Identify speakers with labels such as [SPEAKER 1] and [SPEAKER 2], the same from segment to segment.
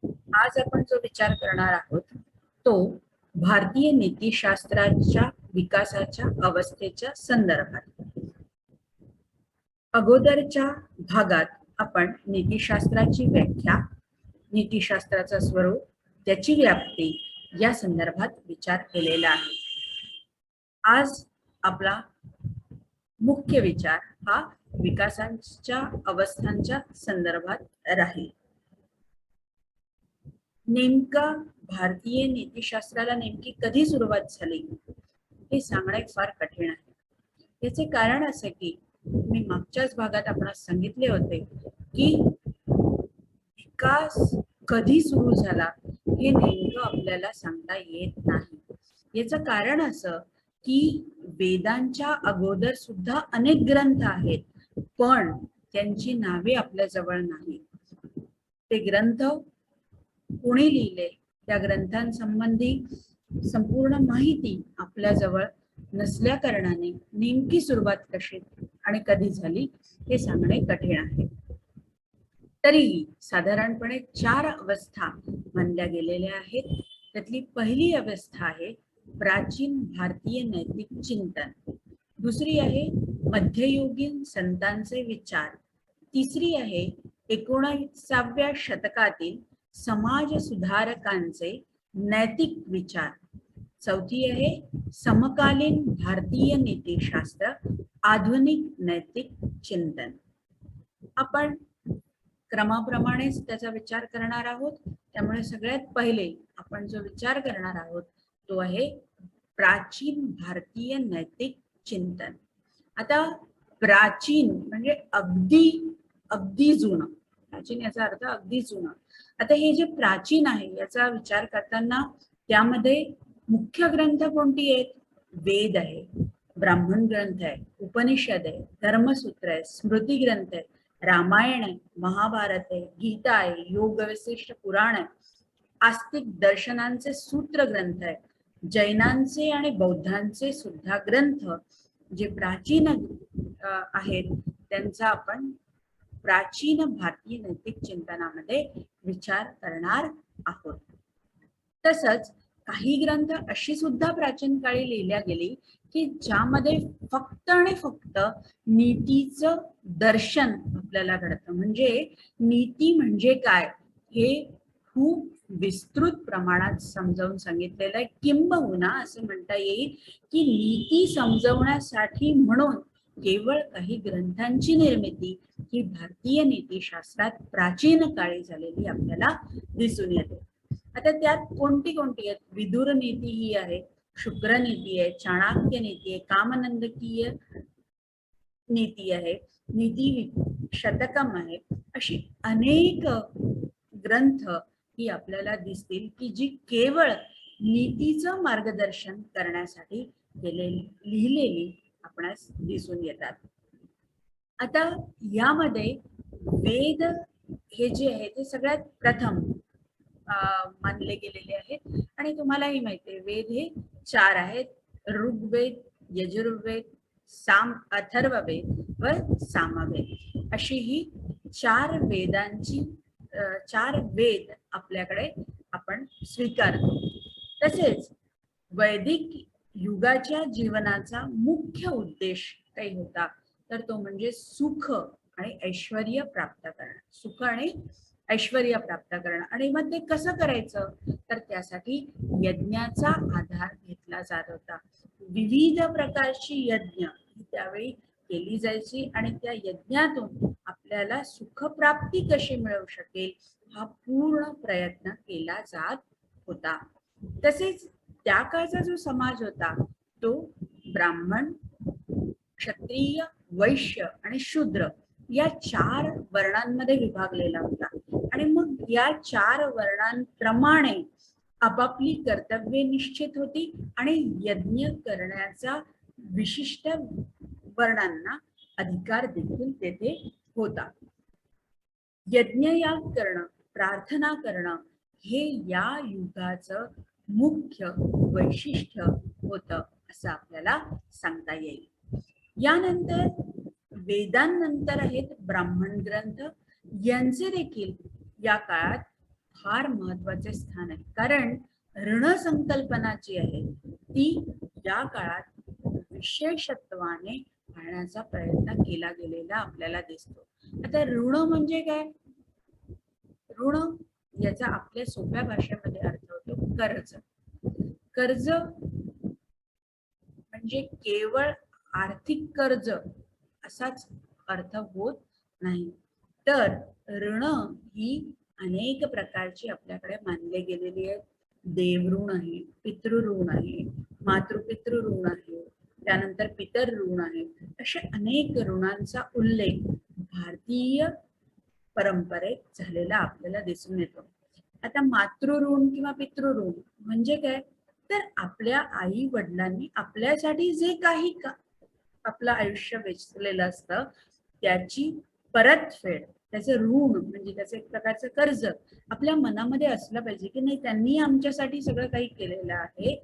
[SPEAKER 1] आज आपण जो विचार करणार आहोत तो भारतीय नीतिशास्त्राच्या विकासाच्या अवस्थेच्या संदर्भात. अगोदरच्या भागात आपण नीतिशास्त्राची व्याख्या, नीतिशास्त्राचं स्वरूप, त्याची व्याप्ती या संदर्भात विचार केलेला आहे. आज आपला मुख्य विचार हा विकासाच्या अवस्थांच्या संदर्भात राहील. नेमका भारतीय नीतिशास्त्राला नेमकी कधी सुरुवात झाली हे सांगणे फार कठीण आहे. याचे कारण असे की मी मागच्याच भागात आपणास सांगितले होते की विकास कधी सुरू झाला हे नेमकं आपल्याला सांगता येत नाही. याचं कारण असं की वेदांच्या अगोदर सुद्धा अनेक ग्रंथ आहेत, पण त्यांची नावे आपल्या जवळ नाहीत. ते ग्रंथ कोणी लिहिले, त्या ग्रंथांसंबंधी संपूर्ण माहिती आपल्या जवळ नसल्या कारणाने नेमकी सुरुवात कशी आणि कधी झाली हे सांगणे कठीण आहे. तरीही साधारणपणे 4 अवस्था मानल्या गेलेल्या आहेत. त्यातली पहिली अवस्था आहे प्राचीन भारतीय नैतिक चिंतन, दुसरी आहे मध्ययुगीन संतांचे विचार, तिसरी आहे 19व्या शतकातील समाज सुधारकांचे नैतिक विचार, चौथी आहे समकालीन भारतीय नीतिशास्त्र आधुनिक नैतिक चिंतन. आपण क्रमाप्रमाणेच त्याचा विचार करणार आहोत. त्यामुळे सगळ्यात पहिले आपण जो विचार करणार आहोत तो आहे प्राचीन भारतीय नैतिक चिंतन. आता प्राचीन म्हणजे अगदी जुनं. प्राचीन याचा अर्थ अगदी जुनं. आता हे जे प्राचीन आहे याचा विचार करताना त्यामध्ये मुख्य ग्रंथ कोणती आहेत? वेद आहे, ब्राह्मण ग्रंथ आहे, उपनिषद आहे, धर्मसूत्र आहे, स्मृती ग्रंथ आहे, रामायण आहे, महाभारत आहे, गीता आहे, योग विशिष्ट पुराण आहे, आस्तिक दर्शनांचे सूत्र ग्रंथ आहे, जैनांचे आणि बौद्धांचे सुद्धा ग्रंथ जे प्राचीन आहेत त्यांचा आपण प्राचीन भारतीय नैतिक चिंतनामध्ये विचार करणार आहोत. तसंच काही ग्रंथ अशी सुद्धा प्राचीन काळी लिहिल्या गेली की ज्यामध्ये फक्त आणि फक्त नीतीचं दर्शन आपल्याला घडतं. म्हणजे नीती म्हणजे काय हे खूप विस्तृत प्रमाणात समजावून सांगितलेलं आहे. किंबहुना असं म्हणता येईल की नीती समजवण्यासाठी म्हणून केवळ काही ग्रंथांची निर्मिती ही भारतीय नीतिशास्त्रात प्राचीन काळी झालेली आपल्याला दिसून येते. आता त्यात कोणती आहेत? विदुर नीती ही आहे, शुक्र नीती आहे, चाणक्य नीती आहे, कामनंदकीय नीती आहे, नीती शतकम आहे. अशी अनेक ग्रंथ ही आपल्याला दिसतील की जी केवळ नीतीचं मार्गदर्शन करण्यासाठी लिहिलेली आपणास दिसून येतात. आता यामध्ये वेद हे जे आहे ते सगळ्यात प्रथम मानले गेलेले आहेत आणि तुम्हालाही माहिती आहे वेद हे 4 आहेत: ऋग्वेद, यजुर्वेद, अथर्ववेद व सामवेद. अशी ही 4 वेद आपल्याकडे आपण स्वीकारतो. तसेच वैदिक युगाच्या जीवनाचा मुख्य उद्देश काही होता तर तो म्हणजे सुख आणि ऐश्वर्य प्राप्त करणं. सुख आणि ऐश्वर्य प्राप्त करणं. आणि मग ते कसं करायचं तर त्यासाठी यज्ञाचा आधार घेतला जात होता. विविध प्रकारची यज्ञ त्यावेळी केली जायची आणि त्या यज्ञातून आपल्याला सुखप्राप्ती कशी मिळू शकेल हा पूर्ण प्रयत्न केला जात होता. तसेच त्या काळचा जो समाज होता तो ब्राह्मण, क्षत्रिय, वैश्य आणि शूद्र या 4 वर्णांमध्ये विभागलेला होता. आणि मग या 4 वर्णांप्रमाणे आपापली कर्तव्ये निश्चित होती आणि यज्ञ करण्याचा विशिष्ट वर्णांना अधिकार देखील तेथे होता. यज्ञयाग करणं, प्रार्थना करणं हे या युगाचं मुख्य वैशिष्ट्य होतं असं आपल्याला सांगता येईल. यानंतर वेदांनंतर आहेत ब्राह्मण ग्रंथ. यांचे देखील या काळात फार महत्वाचे स्थान आहे, कारण ऋण संकल्पना जी आहे ती या काळात विशेषत्वाने पाहण्याचा प्रयत्न केला गेलेला आपल्याला दिसतो. आता ऋण म्हणजे काय? ऋण याचा आपल्या सोप्या भाषेमध्ये अर्थ होतो कर्ज. कर्ज म्हणजे केवळ आर्थिक कर्ज असाच अर्थ होत नाही, तर ऋण ही अनेक प्रकारची आपल्याकडे मानले गेलेली आहेत. देवऋण आहे, पितृऋण आहे, मातृपितृऋण आहे, त्यानंतर पितर ऋण आहे. अशा अनेक ऋणांचा उल्लेख भारतीय परंपरेत झालेला आपल्याला दिसून येतो. आता मातृऋण किंवा पितृऋण म्हणजे काय? तर आपल्या आई वडिलांनी आपल्यासाठी जे काही आपलं आयुष्य वेचलेलं असतं त्याची परतफेड, त्याचं ऋण म्हणजे त्याचं एक प्रकारचं कर्ज आपल्या मनामध्ये असलं पाहिजे की नाही, त्यांनी आमच्यासाठी सगळं काही केलेलं आहे,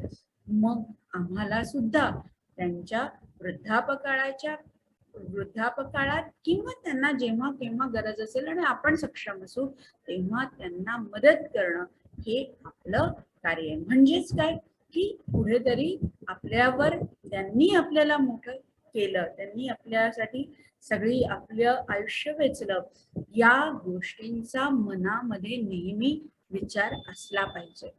[SPEAKER 1] मग आम्हाला सुद्धा त्यांच्या वृद्धापकाळात किंवा त्यांना जेव्हा केव्हा गरज असेल आणि आपण सक्षम असू तेव्हा त्यांना मदत करणं हे आपलं कार्य आहे. म्हणजेच काय की कुठेतरी आपल्यावर त्यांनी आपल्याला मोठं केलं, त्यांनी आपल्यासाठी सगळी आपलं आयुष्य वेचलं, या गोष्टींचा मनामध्ये नेहमी विचार असला पाहिजे.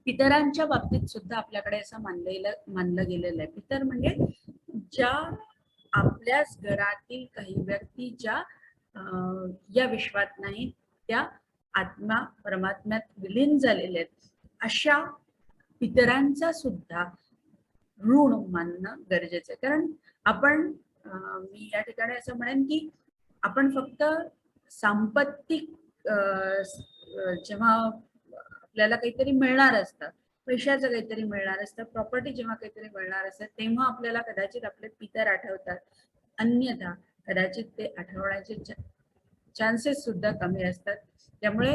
[SPEAKER 1] पितरांच्या बाबतीत सुद्धा आपल्याकडे असं मानलं गेलेलं आहे. पितर म्हणजे ज्या आपल्याच घरातील काही व्यक्ती ज्या या विश्वात नाही, त्या आत्मा परमात्म्यात विलीन झालेले आहेत, अशा पितरांचा सुद्धा ऋण मानणं गरजेचं आहे. कारण आपण मी या ठिकाणी असं म्हणेन की आपण फक्त सांपत्तिक जेव्हा आपल्याला काहीतरी मिळणार असतं, पैशाचं काहीतरी मिळणार असतं, प्रॉपर्टी जेव्हा काहीतरी मिळणार असतं, तेव्हा आपल्याला कदाचित आपले पितर आठवतात, अन्यथा कदाचित ते आठवण्याचे चान्सेस सुद्धा कमी असतात. त्यामुळे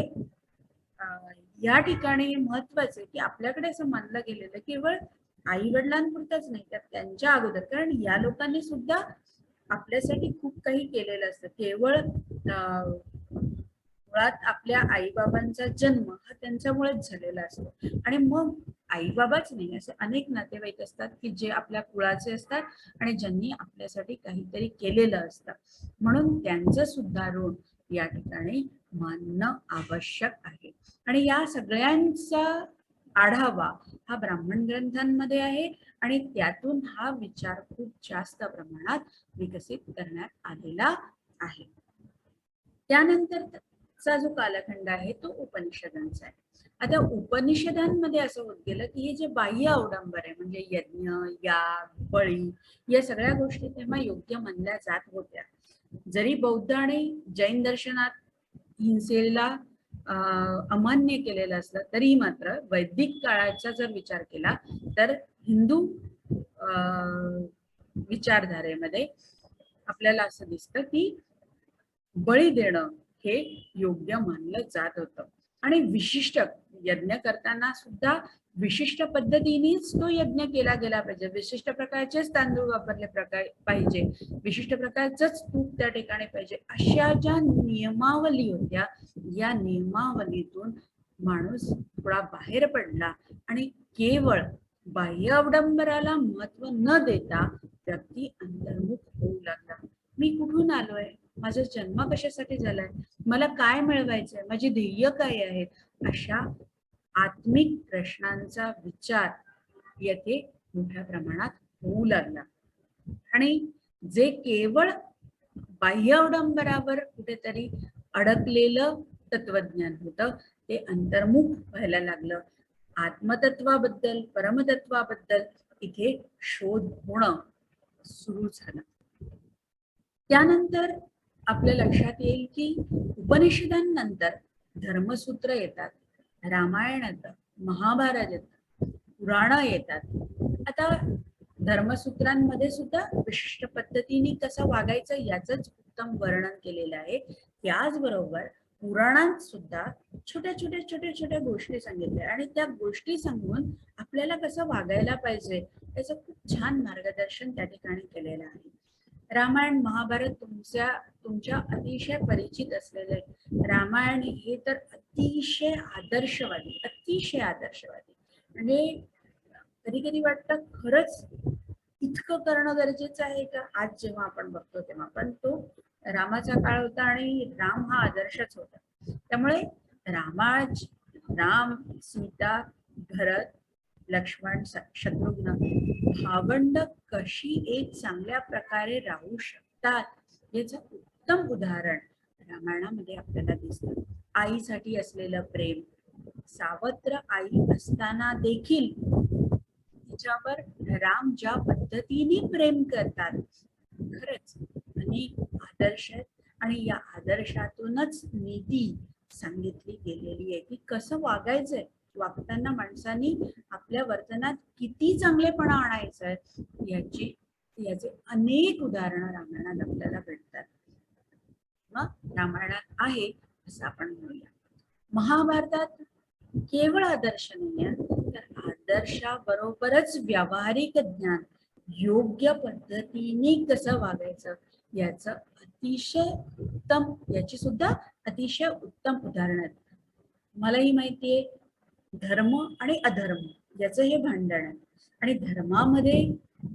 [SPEAKER 1] या ठिकाणी महत्वाचं की आपल्याकडे असं मानलं गेलेलं केवळ आई वडिलांपुरतच नाही, तर त्यांच्या अगोदर, कारण या लोकांनी सुद्धा आपल्यासाठी खूप काही केलेलं असतं. केवळ मुळात आपल्या आईबाबांचा जन्म हा त्यांच्यामुळेच झालेला असतो, आणि मग आईबाबाच नाही, असे अनेक नातेवाईक असतात की जे आपल्या कुळाचे असतात आणि ज्यांनी आपल्यासाठी काहीतरी केलेलं असतं, म्हणून त्यांचं सुद्धा ऋण या ठिकाणी मानणं आवश्यक आहे. आणि या सगळ्यांचा आढावा हा ब्राह्मण ग्रंथांमध्ये आहे आणि त्यातून हा विचार खूप जास्त प्रमाणात विकसित करण्यात आलेला आहे. त्यानंतरचा जो कालखंड आहे तो उपनिषदांचा आहे. आता उपनिषदांमध्ये असं होत गेलं की हे जे बाह्य अवडंबर आहे, म्हणजे यज्ञ, याग, बळी, या सगळ्या गोष्टी तेव्हा योग्य मानल्या जात होत्या. जरी बौद्ध आणि जैन दर्शनात हिंसेला अमान्य केलेलं असलं तरी मात्र वैदिक काळाचा जर विचार केला तर हिंदू विचारधारेमध्ये आपल्याला असं दिसतं की बळी देणं हे योग्य मानलं जात होतं. आणि विशिष्ट यज्ञ करताना सुद्धा विशिष्ट पद्धतीनेच तो यज्ञ केला गेला पाहिजे, विशिष्ट प्रकारचेच तांदूळ वापरले पाहिजे, विशिष्ट प्रकारचंच तूप त्या ठिकाणी पाहिजे, अशा ज्या नियमावली होत्या, या नियमावलीतून माणूस थोडा बाहेर पडला आणि केवळ बाह्य अवडंबराला महत्व न देता व्यक्ती अंतर्मुख होऊ लागला. मी कुठून आलोय, माझा जन्म कशासाठी झालाय, मला काय मिळवायचंय, माझी ध्येय काय आहे, अशा आत्मिक प्रश्नांचा विचार येथे मोठ्या प्रमाणात होऊ लागला. आणि जे केवळ बाह्य अवडंबरावर कुठेतरी अडकलेलं तत्वज्ञान होतं ते अंतर्मुख व्हायला लागलं. आत्मतत्वाबद्दल, परमतत्वाबद्दल इथे शोध होणं सुरू झालं. त्यानंतर आपल्या लक्षात येईल की उपनिषदांनंतर धर्मसूत्र येतात, रामायण येतं, महाभारत येतं, पुराणं येतात. आता धर्मसूत्रांमध्ये सुद्धा विशिष्ट पद्धतीने कसं वागायचं याचंच उत्तम वर्णन केलेलं आहे. त्याचबरोबर पुराणात सुद्धा छोट्या छोट्या गोष्टी सांगितल्या आणि त्या गोष्टी सांगून आपल्याला कसं वागायला पाहिजे त्याचं खूप छान मार्गदर्शन त्या ठिकाणी केलेलं आहे. रामायण महाभारत तुमच्या अतिशय परिचित असलेले. रामायण हे तर अतिशय आदर्शवादी, अतिशय आदर्शवादी. म्हणजे कधी कधी वाटतं खरंच इतकं करणं गरजेचं आहे का. आज जेव्हा आपण बघतो तेव्हा, पण तो रामाचा काळ होता आणि राम हा आदर्शच होता. त्यामुळे राम, सीता, भरत, लक्ष्मण, शत्रुघ्न भावंड कशी एक चांगल्या प्रकारे राहू शकतात याचं उत्तम उदाहरण रामायणामध्ये आपल्याला दिसतं. आईसाठी असलेलं प्रेम, सावत्र आई असताना देखील तिच्यावर राम ज्या पद्धतीने प्रेम करतात, खरंच अनेक आदर्श आहेत. आणि या आदर्शातूनच नीती सांगितली गेलेली आहे की कसं वागायचंय. वागताना माणसांनी आपल्या वर्तनात किती चांगलेपणा आणायचंय याचे अनेक उदाहरणं रामायणात आपल्याला भेटतात. मग रामायणात आहे असं आपण म्हणूया. महाभारतात केवळ आदर्श नाही आहे, तर आदर्शाबरोबरच व्यावहारिक ज्ञान, योग्य पद्धतीने कसं वागायचं याचं याची सुद्धा अतिशय उत्तम उदाहरण आहेत. मलाही माहितीये धर्म आणि अधर्म याचं हे भांडण आहे. आणि धर्मामध्ये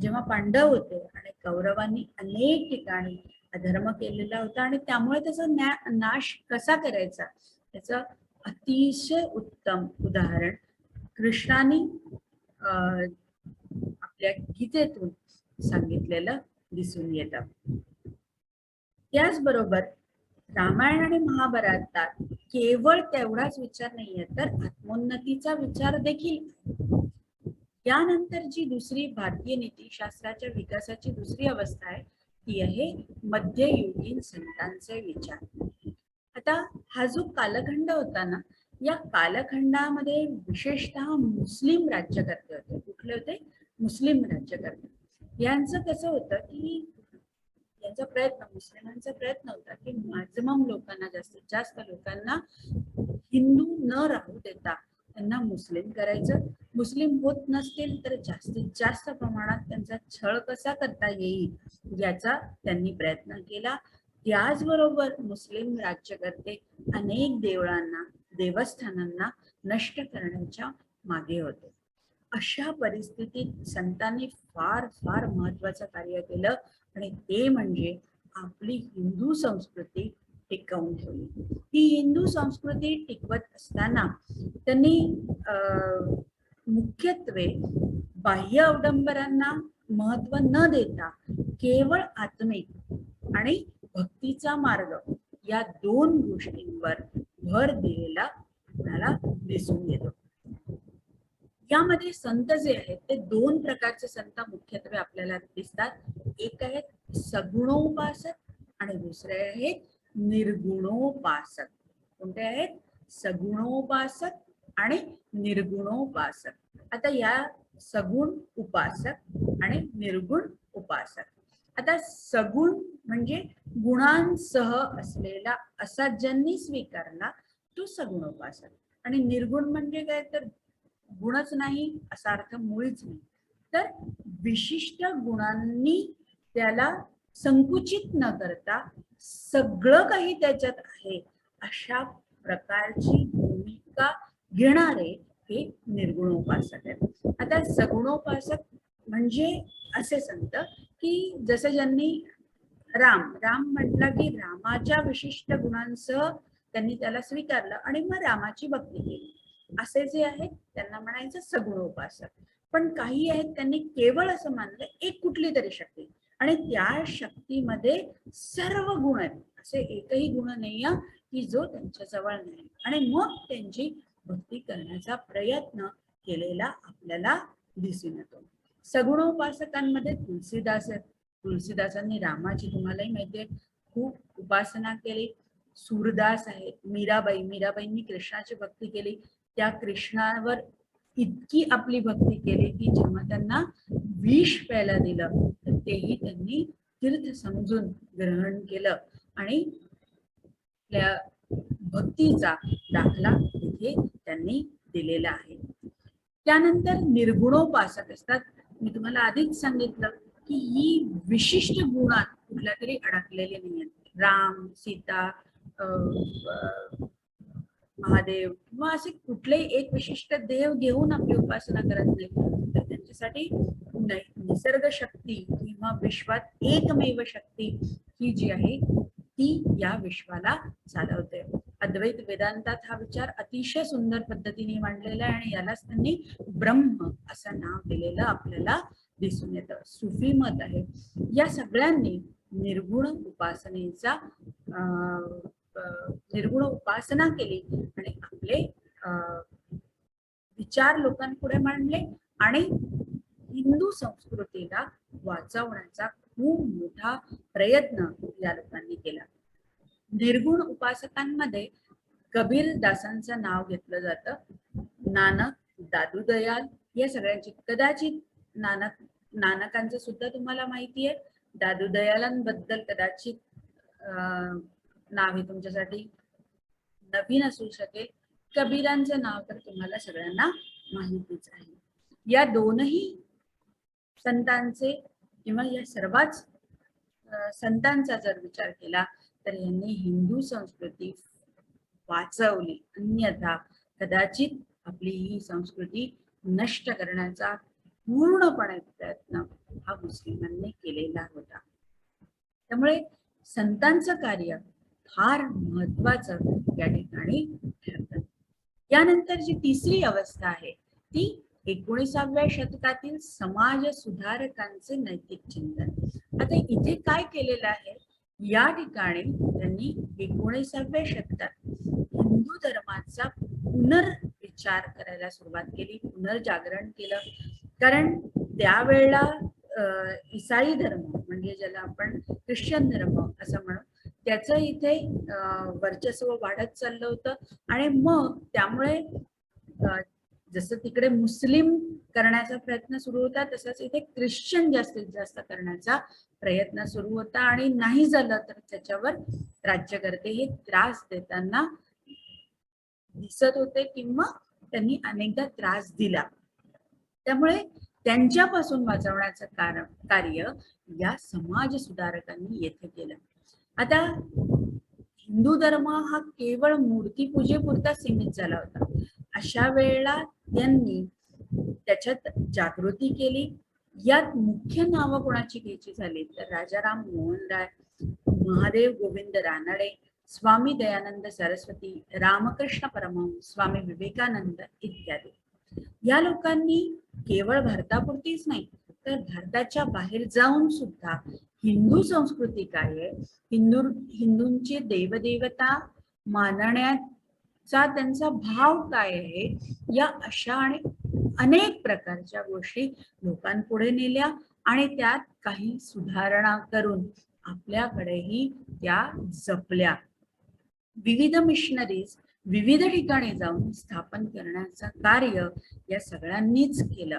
[SPEAKER 1] जेव्हा पांडव होते आणि कौरवांनी अनेक ठिकाणी अधर्म केलेला होता आणि त्यामुळे त्याचा नाश कसा करायचा त्याचं अतिशय उत्तम उदाहरण कृष्णाने आपल्या गीतेतून सांगितलेलं दिसून येतं. त्याचबरोबर रामायण आणि महाभारतात केवळ तेवढाच विचार नाहीये, तर आत्मोन्नतीचा विचार देखील. यानंतर जी दुसरी भारतीय नीतिशास्त्राच्या विकासाची दुसरी अवस्था आहे ती आहे मध्ययुगीन संतांचे विचार. आता हा जो कालखंड होता ना, या कालखंडामध्ये विशेषतः मुस्लिम राज्यकर्ते होते. कुठले होते? मुस्लिम राज्यकर्ते. यांचं कसं होतं की यांचा मुस्लिमांचा प्रयत्न होता की मॅक्झिमम लोकांना, जास्तीत जास्त लोकांना हिंदू न राहू देता त्यांना मुस्लिम करायचं. मुस्लिम होत नसतील तर जास्तीत जास्त प्रमाणात त्यांचा छळ कसा करता येईल याचा त्यांनी प्रयत्न केला. त्याचबरोबर मुस्लिम राज्यकर्ते अनेक देवळांना, देवस्थानांना नष्ट करण्याच्या मागे होते. अशा परिस्थितीत संतांनी फार फार महत्वाचं कार्य केलं आणि ते म्हणजे आपली हिंदू संस्कृती टिकवून ठेवली. ही हिंदू संस्कृती टिकवत असताना त्यांनी मुख्यत्वे बाह्य अवडंबरांना महत्व न देता केवळ आत्मिक आणि भक्तीचा मार्ग या दोन गोष्टींवर भर दिलेला आपल्याला दिसून येतो. यामध्ये संत जे आहेत ते दोन प्रकारचे संत मुख्यत्वे आपल्याला दिसतात. एक आहेत सगुणोपासक आणि दुसरे आहेत निर्गुणोपासक. कोणते आहेत? सगुणोपासक आणि निर्गुणोपासक. आता या सगुण उपासक आणि निर्गुण उपासक. आता सगुण म्हणजे गुणांसह असलेला असा ज्यांनी स्वीकारला तो सगुणोपासक, आणि निर्गुण म्हणजे काय तर गुणच नाही असा अर्थ मुळीच नाही, तर विशिष्ट गुणांनी त्याला संकुचित न करता सगळं काही त्याच्यात आहे अशा प्रकारची भूमिका घेणारे हे निर्गुणोपासक आहेत. आता सगुणोपासक म्हणजे असे संत की जसं ज्यांनी राम म्हटलं की रामाच्या विशिष्ट गुणांसह त्यांनी त्याला स्वीकारलं आणि मग रामाची भक्ती केली, असे जे आहेत त्यांना म्हणायचं सगुणोपासक. पण काही आहेत त्यांनी केवळ असं मानलं एक कुठली तरी शक्ती आणि त्या शक्तीमध्ये सर्व गुण आहेत, असे एकही गुण नाही की जो त्यांच्या जवळ नाही, आणि मग त्यांची भक्ती करण्याचा प्रयत्न केलेला आपल्याला दिसून येतो. सगुणोपासकांमध्ये तुलसीदास आहेत. तुलसीदासांनी रामाची तुम्हालाही माहिती आहे खूप उपासना केली. सूरदास आहेत. मीराबाईंनी कृष्णाची भक्ती केली. त्या कृष्णावर इतकी आपली भक्ती केली की जेव्हा त्यांना विष प्यायला दिलं तर तेही त्यांनी तीर्थ समजून ग्रहण केलं आणि आपल्या भक्तीचा दाखला तिथे त्यांनी दिलेला आहे. त्यानंतर निर्गुणोपासक असतात. मी तुम्हाला आधीच सांगितलं की ही विशिष्ट गुणात कुठल्या तरी अडकलेले नाही आहेत. राम, सीता, महादेव किंवा असे कुठलेही एक विशिष्ट देव घेऊन आपली उपासना करत नाही, तर त्यांच्यासाठी निसर्ग शक्ती किंवा विश्वात एकमेव शक्ती ही जी आहे ती या विश्वाला चालवते. अद्वैत वेदांतात हा विचार अतिशय सुंदर पद्धतीने मांडलेला आहे आणि यालाच त्यांनी ब्रह्म असं नाव दिलेलं आपल्याला दिसून येतं. सुफी मत आहे. या सगळ्यांनी निर्गुण उपासनेचा निर्गुण उपासना केली आणि आपले विचार लोकांपुढे मांडले आणि हिंदू संस्कृतीला वाचवण्याचा खूप मोठा प्रयत्न या लोकांनी केला. निर्गुण उपासकांमध्ये कबीर दासांचं नाव घेतलं जातं, नानक, दादू दयाल या सगळ्यांची. कदाचित नानकांचं सुद्धा तुम्हाला माहिती आहे, दादू दयालांबद्दल कदाचित नाव हे तुमच्यासाठी नवीन असू शकेल. कबीरांचं नाव तर तुम्हाला सगळ्यांना माहितीच आहे. या दोनही संतांचे किंवा या सर्वच संतांचा जर विचार केला तर यांनी हिंदू संस्कृती वाचवली, अन्यथा कदाचित आपली ही संस्कृती नष्ट करण्याचा पूर्णपणे प्रयत्न हा मुस्लिमांनी केलेला होता. त्यामुळे संतांचं कार्य फार महत्वाचं या ठिकाणी ठरतं. यानंतर जी तिसरी अवस्था आहे ती 19व्या शतकातील समाज सुधारकांचे नैतिक चिंतन. आता इथे काय केलेलं आहे, या ठिकाणी त्यांनी 19व्या शतकात हिंदू धर्माचा पुनर्विचार करायला सुरुवात केली, पुनर्जागरण केलं. कारण त्यावेळेला ईसाई धर्म म्हणजे ज्याला आपण ख्रिश्चन धर्म असं म्हणू, त्याचं इथे वर्चस्व वाढत चाललं होतं आणि मग त्यामुळे जसं तिकडे मुस्लिम करण्याचा प्रयत्न सुरू होता तसंच इथे ख्रिश्चन जास्तीत जास्त करण्याचा प्रयत्न सुरू होता आणि नाही झालं तर त्याच्यावर राज्यकर्ते हे त्रास देताना दिसत होते किंवा त्यांनी अनेकदा त्रास दिला. त्यामुळे त्यांच्यापासून वाचवण्याचं कार्य या समाज सुधारकांनी येथे केलं. आता हिंदू धर्म हा केवळ मूर्तीपूजेपुरता सीमित झाला होता. अशा वेळेला त्यांनी त्याच्यात जागृती केली. यात मुख्य नावं कोणाची घ्यायची झाली तर राजाराम मोहन राय, महादेव गोविंद रानडे, स्वामी दयानंद सरस्वती, रामकृष्ण परमहंस, स्वामी विवेकानंद इत्यादी. या लोकांनी केवळ भारतापुरतीच नाही तर भारताच्या बाहेर जाऊन सुद्धा हिंदू संस्कृती काय आहे, हिंदूंची देवदेवता मानण्याचा त्यांचा भाव काय आहे, या अशा आणि अनेक प्रकारच्या गोष्टी लोकांपुढे नेल्या आणि त्यात काही सुधारणा करून आपल्याकडेही त्या जपल्या. विविध मिशनरीज विविध ठिकाणी जाऊन स्थापन करण्याचं कार्य या सगळ्यांनीच केलं.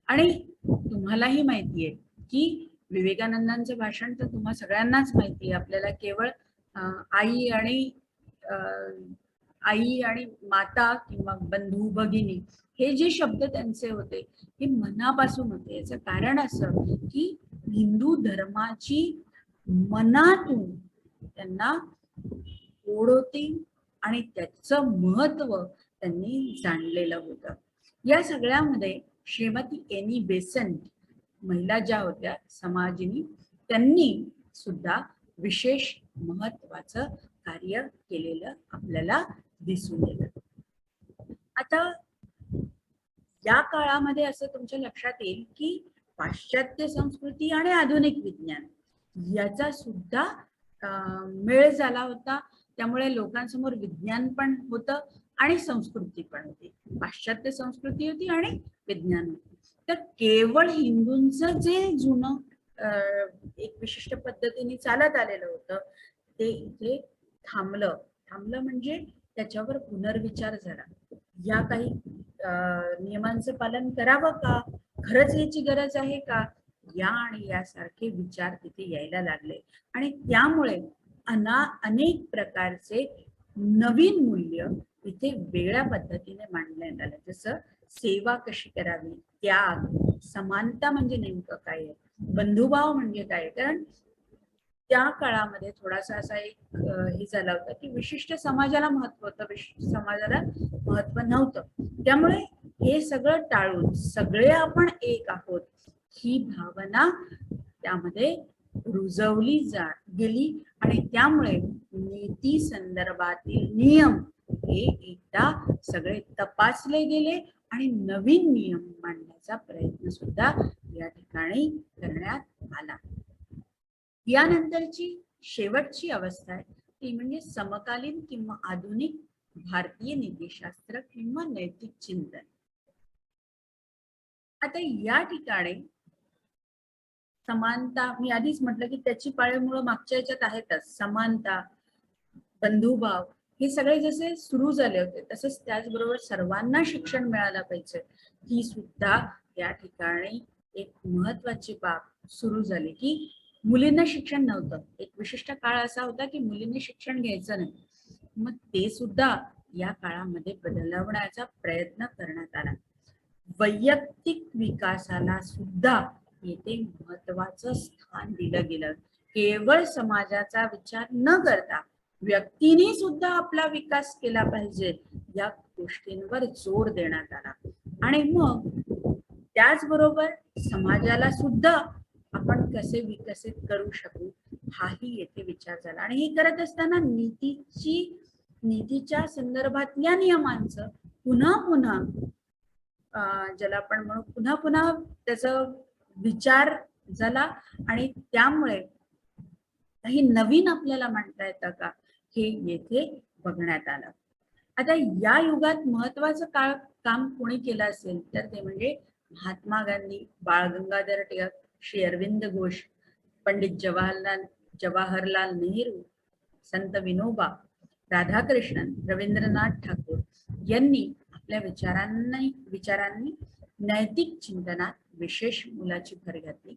[SPEAKER 1] आणि तुम्हालाही माहिती आहे की विवेकानंदांचं भाषण तर तुम्हा सगळ्यांनाच माहिती आहे. आपल्याला केवळ आई आणि माता किंवा बंधू भगिनी हे जे शब्द त्यांचे होते हे मनापासून होते. याचं कारण असं की हिंदू धर्माची मनातून त्यांना ओढ होती आणि त्याचं महत्व त्यांनी जाणलेलं होतं. या सगळ्यामध्ये श्रीमती एनी बेसंट महिला ज्या होत्या समाजिनी, त्यांनी सुद्धा विशेष महत्वाचं कार्य केलेलं आपल्याला दिसून येतं. आता या काळामध्ये असं तुमच्या लक्षात येईल की पाश्चात्य संस्कृती आणि आधुनिक विज्ञान याचा सुद्धा मेळ झाला होता. त्यामुळे लोकांसमोर विज्ञान पण होतं आणि संस्कृती पण होती. पाश्चात्य संस्कृती होती आणि विज्ञान होती. तर केवळ हिंदूंचं जे जुनं एक विशिष्ट पद्धतीने चालत आलेलं होतं ते इथे थांबलं म्हणजे त्याच्यावर पुनर्विचार झाला. या काही नियमांचं पालन करावं का, खरंच याची गरज आहे का, या आणि यासारखे विचार तिथे यायला लागले आणि त्यामुळे अनेक प्रकारचे नवीन मूल्य इथे वेगळ्या पद्धतीने मांडण्यात आलं. जसं सेवा कशी करावी, त्याग, समानता म्हणजे नेमकं काय आहे, बंधुभाव म्हणजे काय. कारण त्या काळामध्ये थोडासा असा एक हे झाला होता की विशिष्ट समाजाला महत्व होतं, विशिष्ट समाजाला महत्व नव्हतं. त्यामुळे हे सगळं टाळून सगळे आपण एक आहोत ही भावना त्यामध्ये रुजवली गेली आणि त्यामुळे नीती संदर्भातील नियम हे एकदा सगळे तपासले गेले आणि नवीन नियम मांडण्याचा प्रयत्न सुद्धा या ठिकाणी करण्यात आला. यानंतरची शेवटची अवस्था आहे ती म्हणजे समकालीन किंवा आधुनिक भारतीय नीतिशास्त्र किंवा नैतिक चिंतन. आता या ठिकाणी समानता मी आधीच म्हटलं की त्याची पाळेमुळं मागच्या याच्यात आहेतच. समानता, बंधुभाव हे सगळे जसे सुरू झाले होते तसेच त्याचबरोबर सर्वांना शिक्षण मिळालं पाहिजे ही सुद्धा या ठिकाणी एक महत्वाची बाब सुरू झाली की मुलींना शिक्षण नव्हतं. एक विशिष्ट काळ असा होता की मुलींनी शिक्षण घ्यायचं नाही. मग ते सुद्धा या काळामध्ये बदलवण्याचा प्रयत्न करण्यात आला. वैयक्तिक विकासाला सुद्धा येथे महत्वाचं स्थान दिलं गेलं. केवळ समाजाचा विचार न करता व्यक्तीने सुद्धा आपला विकास केला पाहिजे या गोष्टींवर जोर देण्यात आला. आणि मग त्याचबरोबर समाजाला सुद्धा आपण कसे विकसित करू शकू हाही येथे विचार झाला. आणि हे करत असताना नीतीच्या संदर्भातल्या नियमांचं पुन्हा पुन्हा ज्याला आपण म्हणू पुन्हा पुन्हा त्याचा विचार झाला आणि त्यामुळे काही नवीन आपल्याला म्हणता येतं का हे येथे बघण्यात आलं. आता या युगात महत्वाचं काम कोणी केलं असेल तर ते म्हणजे महात्मा गांधी, बाळ गंगाधर टिळक, श्री अरविंद घोष, पंडित जवाहरलाल नेहरू, संत विनोबा, राधाकृष्णन, रवींद्रनाथ ठाकूर यांनी आपल्या विचारांनी नैतिक चिंतनात विशेष मोलाची भर घातली.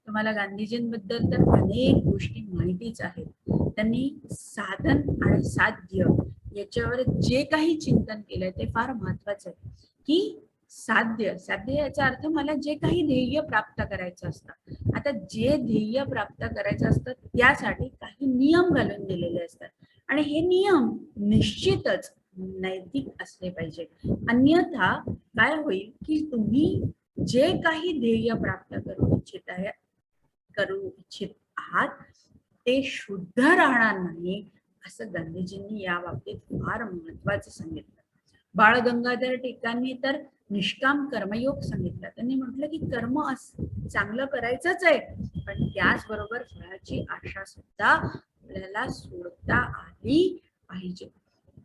[SPEAKER 1] तुम्हाला गांधीजींबद्दल तर अनेक गोष्टी माहितीच आहेत. त्यांनी साधन आणि साध्य याच्यावर जे काही चिंतन केलंय ते फार महत्वाचं आहे की साध्य याचा अर्थ मला जे काही ध्येय प्राप्त करायचं असतं. आता जे ध्येय प्राप्त करायचं असतं त्यासाठी काही नियम घालून दिलेले असतात आणि हे नियम निश्चितच नैतिक असले पाहिजे. अन्यथा काय होईल की तुम्ही जे काही ध्येय प्राप्त करू इच्छित आहात ते शुद्ध राहणार नाही असं गांधीजींनी या बाबतीत फार महत्वाचं सांगितलं. बाळ गंगाधर टिळकांनी तर निष्काम कर्मयोग सांगितलं. त्यांनी म्हटलं की कर्म चांगलं करायचंच आहे पण त्याचबरोबर फळाची आशा सुद्धा आपल्याला सोडता आली पाहिजे.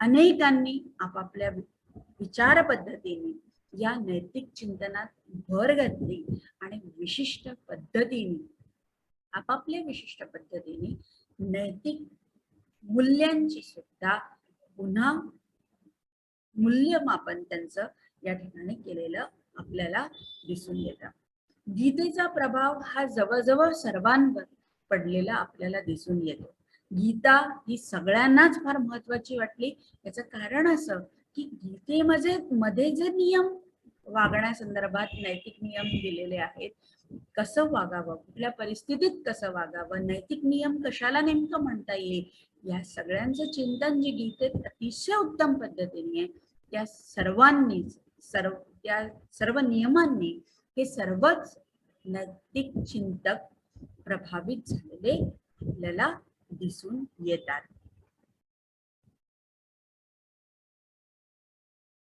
[SPEAKER 1] अनेकांनी आपापल्या विचार पद्धतीने या नैतिक चिंतनात भर घातली आणि आपापल्या विशिष्ट पद्धतीने नैतिक मूल्यांची सुद्धा पुन्हा मूल्यमापन त्यांचं या ठिकाणी केलेलं आपल्याला दिसून येतं. गीतेचा प्रभाव हा जवळजवळ सर्वांवर पडलेला आपल्याला दिसून येतो. गीता ही सगळ्यांनाच फार महत्वाची वाटली. याचं कारण असं की गीतेमध्ये जे नियम वागण्यासंदर्भात नैतिक नियम दिलेले आहेत, कसं वागावं, कुठल्या परिस्थितीत कसं वागावं, नैतिक नियम कशाला नेमकं म्हणता येईल या सगळ्यांचं चिंतन जे गीतेत अतिशय उत्तम पद्धतीने त्या सर्व नियमांनी हे सर्वच नैतिक चिंतक प्रभावित झालेले आपल्याला दिसून येतात.